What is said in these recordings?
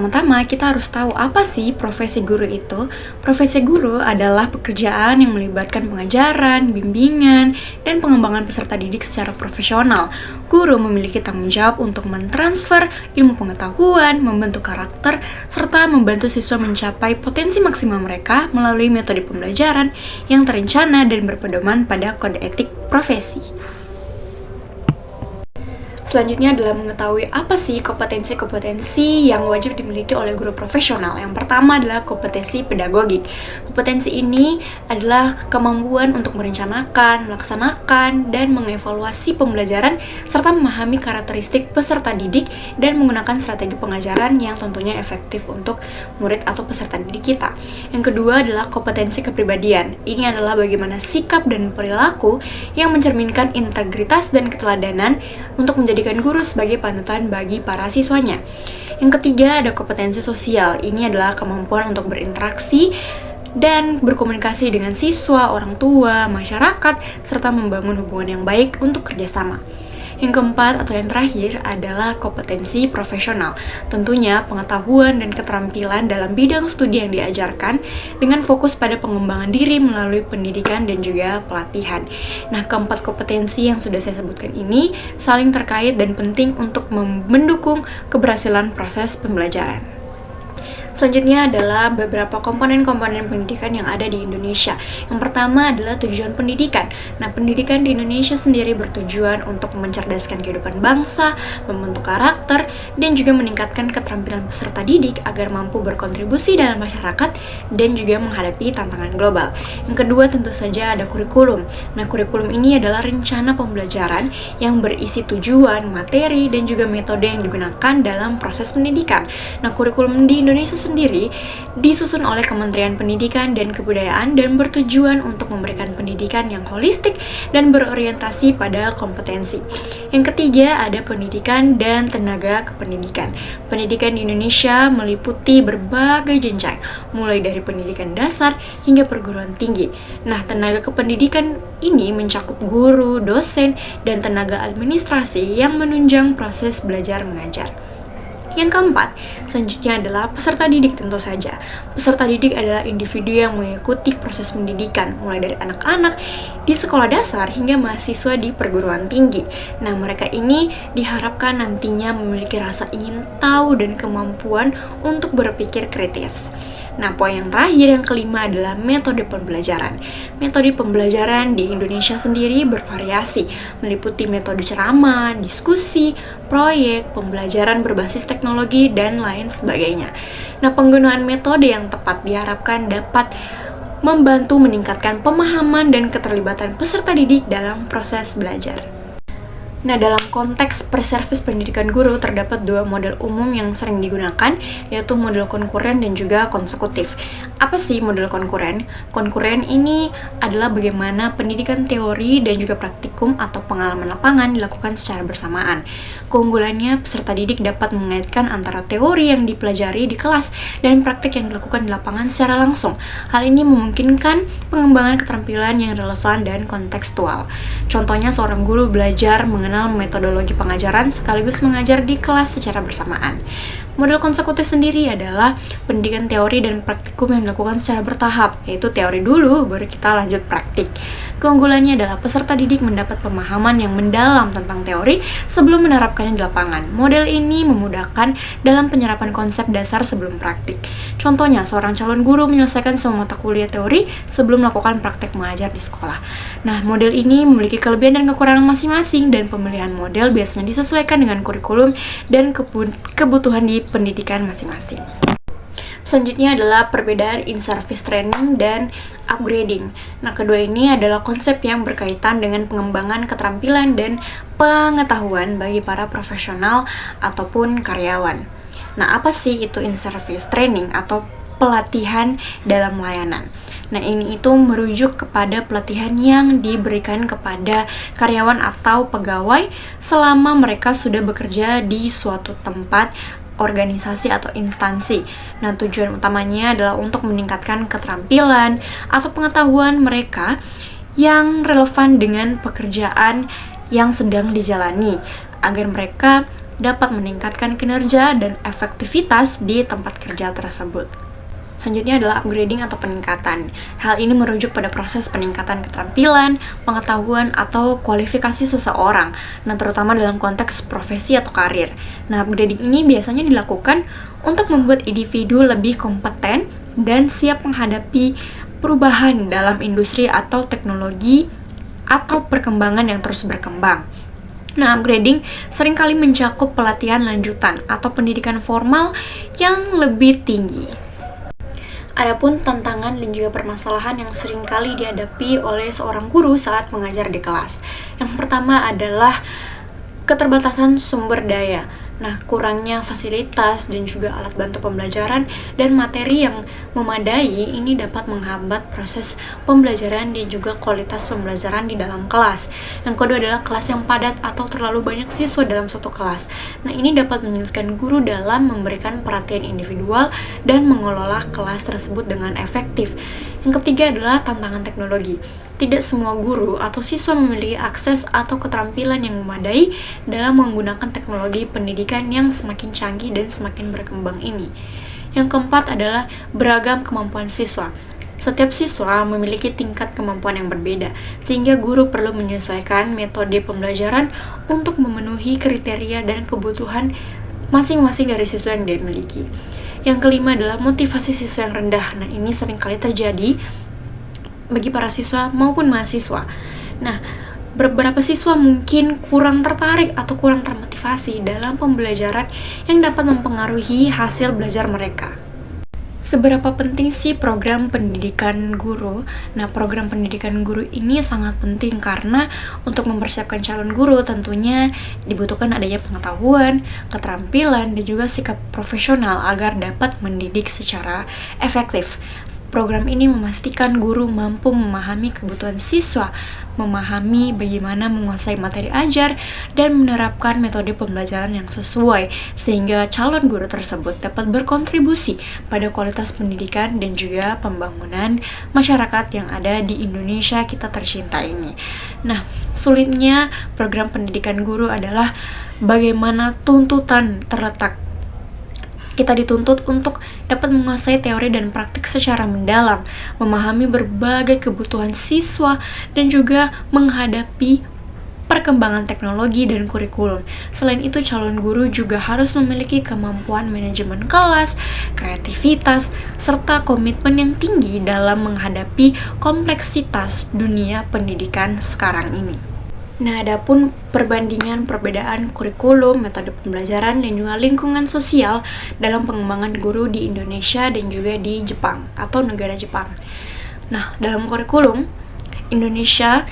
Pertama-tama kita harus tahu apa sih profesi guru itu. Profesi guru adalah pekerjaan yang melibatkan pengajaran, bimbingan, dan pengembangan peserta didik secara profesional. Guru memiliki tanggung jawab untuk mentransfer ilmu pengetahuan, membentuk karakter, serta membantu siswa mencapai potensi maksimal mereka melalui metode pembelajaran yang terencana dan berpedoman pada kode etik profesi. Selanjutnya adalah mengetahui apa sih kompetensi-kompetensi yang wajib dimiliki oleh guru profesional. Yang pertama adalah kompetensi pedagogik. Kompetensi ini adalah kemampuan untuk merencanakan, melaksanakan, dan mengevaluasi pembelajaran serta memahami karakteristik peserta didik dan menggunakan strategi pengajaran yang tentunya efektif untuk murid atau peserta didik kita. Yang kedua adalah kompetensi kepribadian. Ini adalah bagaimana sikap dan perilaku yang mencerminkan integritas dan keteladanan untuk menjadikan guru sebagai panutan bagi para siswanya. Yang ketiga ada kompetensi sosial. Ini adalah kemampuan untuk berinteraksi dan berkomunikasi dengan siswa, orang tua, masyarakat, serta membangun hubungan yang baik untuk kerjasama. Yang keempat atau yang terakhir adalah kompetensi profesional. Tentunya pengetahuan dan keterampilan dalam bidang studi yang diajarkan dengan fokus pada pengembangan diri melalui pendidikan dan juga pelatihan. Nah, keempat kompetensi yang sudah saya sebutkan ini saling terkait dan penting untuk mendukung keberhasilan proses pembelajaran. Selanjutnya adalah beberapa komponen-komponen pendidikan yang ada di Indonesia. Yang pertama adalah tujuan pendidikan. Nah, pendidikan di Indonesia sendiri bertujuan untuk mencerdaskan kehidupan bangsa, membentuk karakter, dan juga meningkatkan keterampilan peserta didik agar mampu berkontribusi dalam masyarakat dan juga menghadapi tantangan global. Yang kedua tentu saja ada kurikulum. Nah, kurikulum ini adalah rencana pembelajaran yang berisi tujuan, materi, dan juga metode yang digunakan dalam proses pendidikan. Nah, kurikulum di Indonesia sendiri disusun oleh Kementerian Pendidikan dan Kebudayaan dan bertujuan untuk memberikan pendidikan yang holistik dan berorientasi pada kompetensi. Yang ketiga ada pendidikan dan tenaga kependidikan. Pendidikan di Indonesia meliputi berbagai jenjang, mulai dari pendidikan dasar hingga perguruan tinggi. Nah, tenaga kependidikan ini mencakup guru, dosen, dan tenaga administrasi yang menunjang proses belajar mengajar. Yang keempat, selanjutnya adalah peserta didik tentu saja. Peserta didik adalah individu yang mengikuti proses pendidikan, mulai dari anak-anak di sekolah dasar hingga mahasiswa di perguruan tinggi. Nah, mereka ini diharapkan nantinya memiliki rasa ingin tahu dan kemampuan untuk berpikir kritis. Nah, poin yang terakhir, yang kelima adalah metode pembelajaran. Metode pembelajaran di Indonesia sendiri bervariasi, meliputi metode ceramah, diskusi, proyek, pembelajaran berbasis teknologi, dan lain sebagainya. Nah, penggunaan metode yang tepat diharapkan dapat membantu meningkatkan pemahaman dan keterlibatan peserta didik dalam proses belajar. Nah, dalam konteks pre-service pendidikan guru terdapat dua model umum yang sering digunakan, yaitu model konkuren dan juga konsekutif. Apa sih model konkuren? Konkuren ini adalah bagaimana pendidikan teori dan juga praktikum atau pengalaman lapangan dilakukan secara bersamaan. Keunggulannya, peserta didik dapat mengaitkan antara teori yang dipelajari di kelas dan praktik yang dilakukan di lapangan secara langsung. Hal ini memungkinkan pengembangan keterampilan yang relevan dan kontekstual. Contohnya, seorang guru belajar mengenal metodologi pengajaran sekaligus mengajar di kelas secara bersamaan. Model konsekutif sendiri adalah pendidikan teori dan praktikum yang dilakukan secara bertahap, yaitu teori dulu, baru kita lanjut praktik. Keunggulannya adalah peserta didik mendapat pemahaman yang mendalam tentang teori sebelum menerapkannya di lapangan. Model ini memudahkan dalam penyerapan konsep dasar sebelum praktik. Contohnya, seorang calon guru menyelesaikan semua mata kuliah teori sebelum melakukan praktek mengajar di sekolah. Nah, model ini memiliki kelebihan dan kekurangan masing-masing, dan pemilihan model biasanya disesuaikan dengan kurikulum dan kebutuhan di pendidikan masing-masing. Selanjutnya adalah perbedaan in-service training dan upgrading. Nah, kedua ini adalah konsep yang berkaitan dengan pengembangan keterampilan dan pengetahuan bagi para profesional ataupun karyawan. Nah, apa sih itu in-service training atau pelatihan dalam layanan? Nah, ini itu merujuk kepada pelatihan yang diberikan kepada karyawan atau pegawai selama mereka sudah bekerja di suatu tempat, organisasi atau instansi. Nah, tujuan utamanya adalah untuk meningkatkan keterampilan atau pengetahuan mereka yang relevan dengan pekerjaan yang sedang dijalani, agar mereka dapat meningkatkan kinerja dan efektivitas di tempat kerja tersebut. Selanjutnya adalah upgrading atau peningkatan. Hal ini merujuk pada proses peningkatan keterampilan, pengetahuan, atau kualifikasi seseorang, nah terutama dalam konteks profesi atau karir. Nah, upgrading ini biasanya dilakukan untuk membuat individu lebih kompeten dan siap menghadapi perubahan dalam industri atau teknologi atau perkembangan yang terus berkembang. Nah, upgrading seringkali mencakup pelatihan lanjutan atau pendidikan formal yang lebih tinggi. Adapun tantangan dan juga permasalahan yang seringkali dihadapi oleh seorang guru saat mengajar di kelas. Yang pertama adalah keterbatasan sumber daya. Nah, kurangnya fasilitas dan juga alat bantu pembelajaran dan materi yang memadai ini dapat menghambat proses pembelajaran dan juga kualitas pembelajaran di dalam kelas. Yang kedua adalah kelas yang padat atau terlalu banyak siswa dalam suatu kelas. Nah, ini dapat menyulitkan guru dalam memberikan perhatian individual dan mengelola kelas tersebut dengan efektif. Yang ketiga adalah tantangan teknologi. Tidak semua guru atau siswa memiliki akses atau keterampilan yang memadai dalam menggunakan teknologi pendidikan yang semakin canggih dan semakin berkembang ini. Yang keempat adalah beragam kemampuan siswa. Setiap siswa memiliki tingkat kemampuan yang berbeda, sehingga guru perlu menyesuaikan metode pembelajaran untuk memenuhi kriteria dan kebutuhan masing-masing dari siswa yang dia miliki. Yang kelima adalah motivasi siswa yang rendah. Nah, ini seringkali terjadi bagi para siswa maupun mahasiswa. Nah, beberapa siswa mungkin kurang tertarik atau kurang termotivasi dalam pembelajaran yang dapat mempengaruhi hasil belajar mereka. Seberapa penting sih program pendidikan guru? Nah, program pendidikan guru ini sangat penting karena untuk mempersiapkan calon guru tentunya dibutuhkan adanya pengetahuan, keterampilan, dan juga sikap profesional agar dapat mendidik secara efektif. Program ini memastikan guru mampu memahami kebutuhan siswa, memahami bagaimana menguasai materi ajar, dan menerapkan metode pembelajaran yang sesuai, sehingga calon guru tersebut dapat berkontribusi pada kualitas pendidikan dan juga pembangunan masyarakat yang ada di Indonesia kita tercinta ini. Nah, sulitnya program pendidikan guru adalah bagaimana tuntutan terletak. Kita dituntut untuk dapat menguasai teori dan praktik secara mendalam, memahami berbagai kebutuhan siswa, dan juga menghadapi perkembangan teknologi dan kurikulum. Selain itu, calon guru juga harus memiliki kemampuan manajemen kelas, kreativitas, serta komitmen yang tinggi dalam menghadapi kompleksitas dunia pendidikan sekarang ini. Nah, adapun perbandingan perbedaan kurikulum, metode pembelajaran, dan juga lingkungan sosial dalam pengembangan guru di Indonesia dan juga di Jepang atau negara Jepang. Nah, dalam kurikulum, Indonesia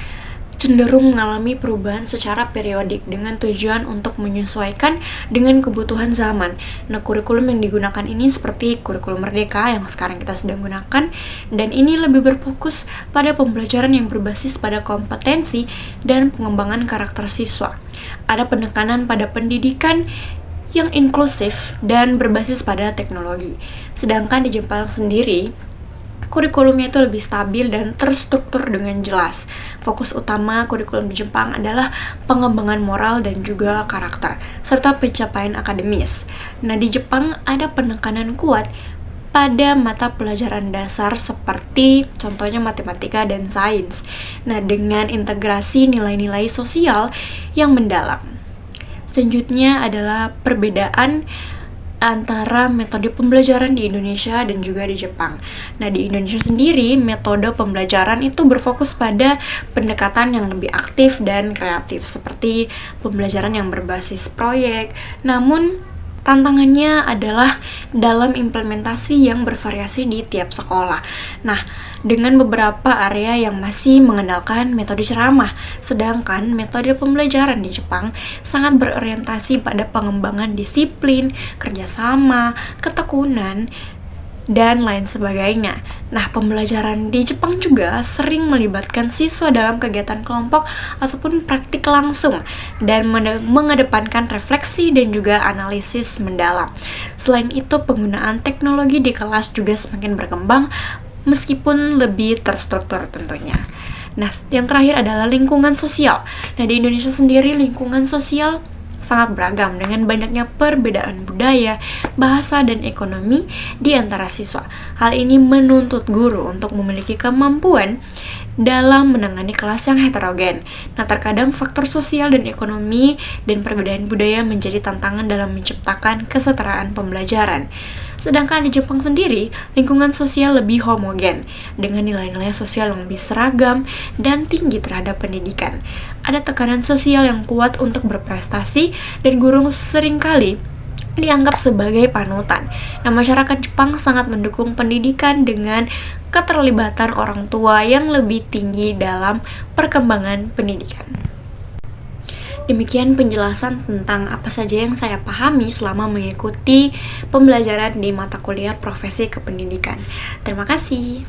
cenderung mengalami perubahan secara periodik dengan tujuan untuk menyesuaikan dengan kebutuhan zaman. Nah, kurikulum yang digunakan ini seperti kurikulum Merdeka yang sekarang kita sedang gunakan, dan ini lebih berfokus pada pembelajaran yang berbasis pada kompetensi dan pengembangan karakter siswa. Ada penekanan pada pendidikan yang inklusif dan berbasis pada teknologi. Sedangkan di Jepang sendiri, kurikulumnya itu lebih stabil dan terstruktur dengan jelas. Fokus utama kurikulum di Jepang adalah pengembangan moral dan juga karakter, serta pencapaian akademis. Nah, di Jepang ada penekanan kuat pada mata pelajaran dasar seperti contohnya matematika dan sains. Nah, dengan integrasi nilai-nilai sosial yang mendalam. Selanjutnya adalah perbedaan antara metode pembelajaran di Indonesia dan juga di Jepang. Nah, di Indonesia sendiri, metode pembelajaran itu berfokus pada pendekatan yang lebih aktif dan kreatif, seperti pembelajaran yang berbasis proyek. Namun, tantangannya adalah dalam implementasi yang bervariasi di tiap sekolah. Nah, dengan beberapa area yang masih mengandalkan metode ceramah, sedangkan metode pembelajaran di Jepang sangat berorientasi pada pengembangan disiplin, kerjasama, ketekunan, dan lain sebagainya. Nah, pembelajaran di Jepang juga sering melibatkan siswa dalam kegiatan kelompok ataupun praktik langsung dan mengedepankan refleksi dan juga analisis mendalam. Selain itu, penggunaan teknologi di kelas juga semakin berkembang meskipun lebih terstruktur tentunya. Nah, yang terakhir adalah lingkungan sosial. Nah, di Indonesia sendiri lingkungan sosial sangat beragam dengan banyaknya perbedaan budaya, bahasa, dan ekonomi di antara siswa. Hal ini menuntut guru untuk memiliki kemampuan dalam menangani kelas yang heterogen. Nah, terkadang faktor sosial dan ekonomi dan perbedaan budaya menjadi tantangan dalam menciptakan kesetaraan pembelajaran. Sedangkan di Jepang sendiri, lingkungan sosial lebih homogen dengan nilai-nilai sosial yang lebih seragam dan tinggi terhadap pendidikan. Ada tekanan sosial yang kuat untuk berprestasi dan guru seringkali dianggap sebagai panutan. Nah, masyarakat Jepang sangat mendukung pendidikan dengan keterlibatan orang tua yang lebih tinggi dalam perkembangan pendidikan. Demikian penjelasan tentang apa saja yang saya pahami selama mengikuti pembelajaran di mata kuliah profesi kependidikan. Terima kasih.